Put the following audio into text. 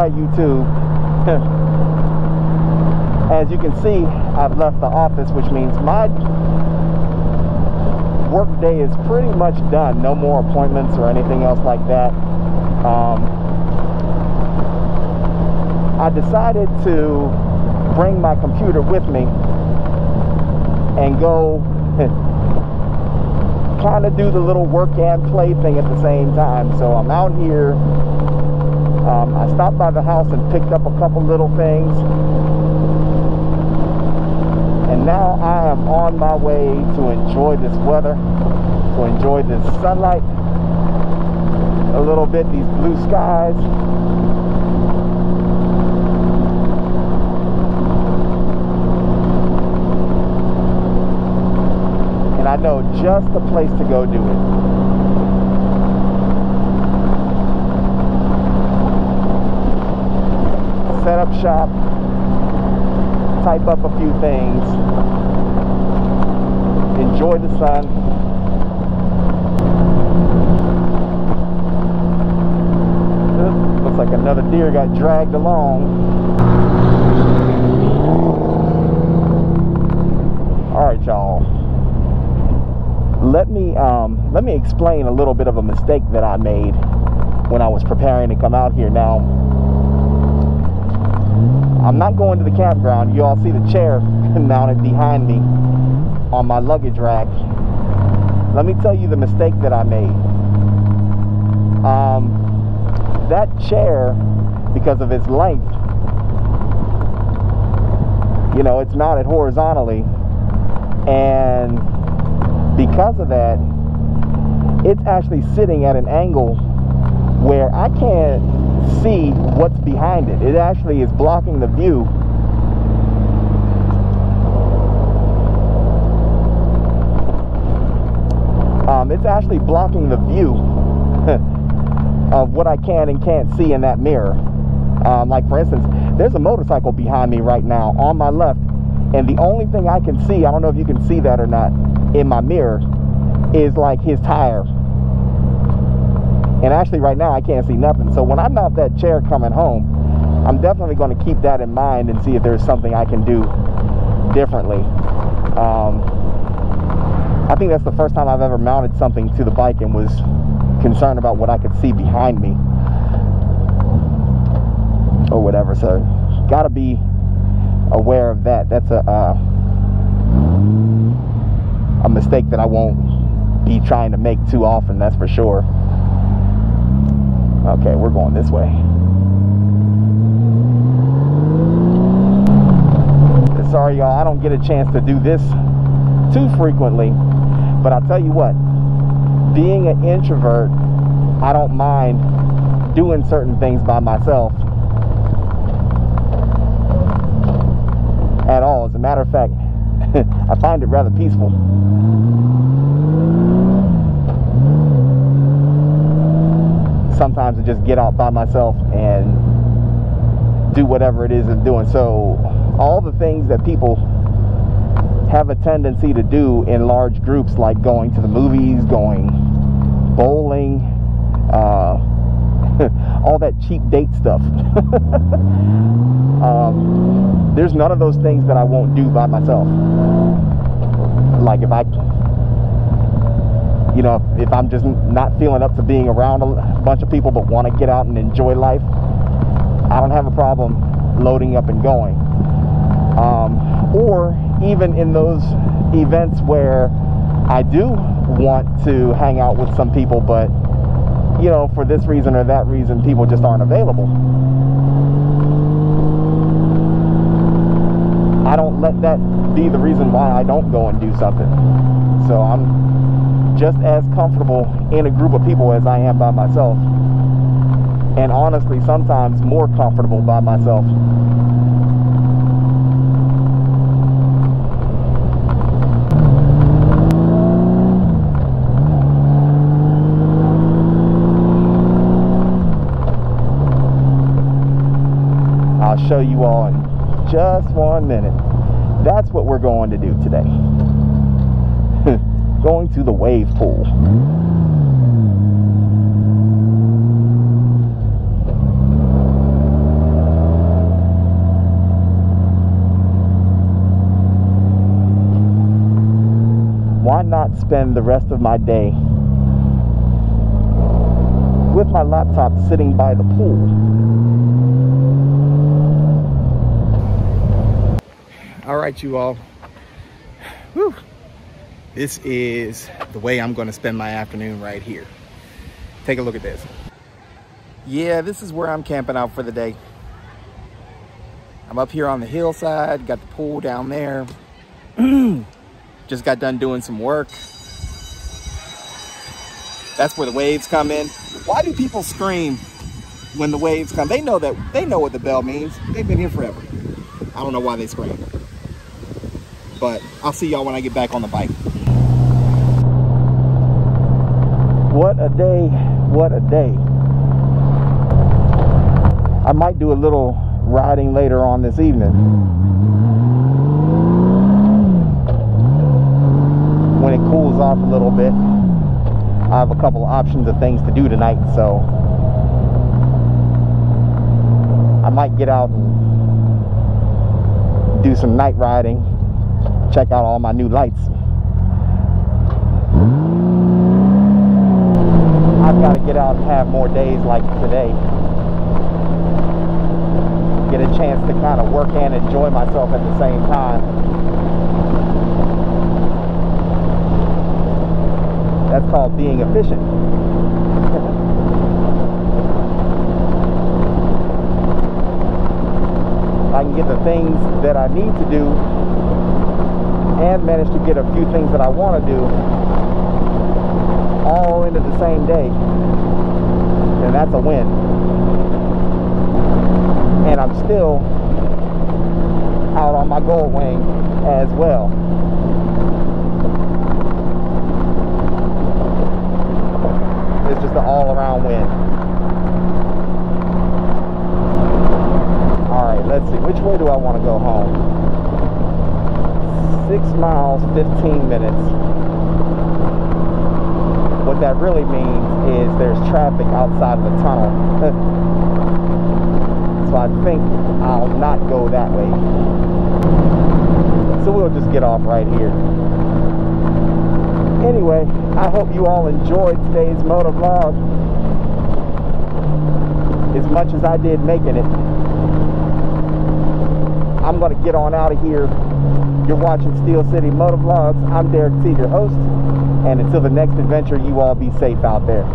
YouTube. As you can see, I've left the office, which means my work day is pretty much done. No more appointments or anything else like that. I decided to bring my computer with me and go kind of do the little work and play thing at the same time. So I'm out here. I stopped by the house and picked up a couple little things, and now I am on my way to enjoy this weather, to enjoy this sunlight a little bit, these blue skies. And I know just the place to go do it. Set up shop, type up a few things, enjoy the sun. Looks like another deer got dragged along. Alright, y'all. Let me explain a little bit of a mistake that I made when I was preparing to come out here. Now, I'm not going to the campground. You all see the chair mounted behind me on my luggage rack. Let me tell you the mistake that I made. That chair, because of its length, you know, it's mounted horizontally, and because of that, it's actually sitting at an angle where I can't see what's behind it. It actually is blocking the view. It's actually blocking the view of what I can and can't see in that mirror. Like for instance, there's a motorcycle behind me right now on my left, and the only thing I can see, I don't know if you can see that or not, in my mirror is like his tire. And actually right now I can't see nothing. So when I mount that chair coming home, I'm definitely going to keep that in mind and see if there's something I can do differently. I think that's the first time I've ever mounted something to the bike and was concerned about what I could see behind me or whatever. So gotta be aware of that. That's a mistake that I won't be trying to make too often, that's for sure. Okay, we're going this way. Sorry y'all, I don't get a chance to do this too frequently, but I'll tell you what, being an introvert, I don't mind doing certain things by myself at all. As a matter of fact, I find it rather peaceful. Sometimes to just get out by myself and do whatever it is I'm doing. So all the things that people have a tendency to do in large groups, like going to the movies, going bowling, all that cheap date stuff. There's none of those things that I won't do by myself. Like if if I'm just not feeling up to being around a bunch of people but want to get out and enjoy life, I don't have a problem loading up and going. Or even in those events where I do want to hang out with some people, but you know, for this reason or that reason, people just aren't available. I don't let that be the reason why I don't go and do something. So I'm just as comfortable in a group of people as I am by myself. And honestly, sometimes more comfortable by myself. I'll show you all in just 1 minute. That's what we're going to do today. Going to the wave pool. Why not spend the rest of my day with my laptop sitting by the pool? All right, you all. Whew. This is the way I'm going to spend my afternoon right here. Take a look at this. Yeah, this is where I'm camping out for the day. I'm up here on the hillside, got the pool down there. Just got done doing some work. That's where the waves come in. Why do people scream when the waves come? They know what the bell means. They've been here forever. I don't know why they scream. But I'll see y'all when I get back on the bike. What a day, what a day. I might do a little riding later on this evening. When it cools off a little bit. I have a couple of options of things to do tonight, so I might get out and do some night riding. Check out all my new lights. I've got to get out and have more days like today. Get a chance to kind of work and enjoy myself at the same time. That's called being efficient. I can get the things that I need to do and manage to get a few things that I want to do all into the same day, and that's a win. And I'm still out on my gold wing as well. It's just an all-around win. Alright, let's see, which way do I want to go home? 6 miles, 15 minutes. What that really means is there's traffic outside of the tunnel. So I think I'll not go that way. So we'll just get off right here. Anyway, I hope you all enjoyed today's motovlog as much as I did making it. I'm going to get on out of here. You're watching Steel City Motovlogs. I'm Derek T, your host. And until the next adventure, you all be safe out there.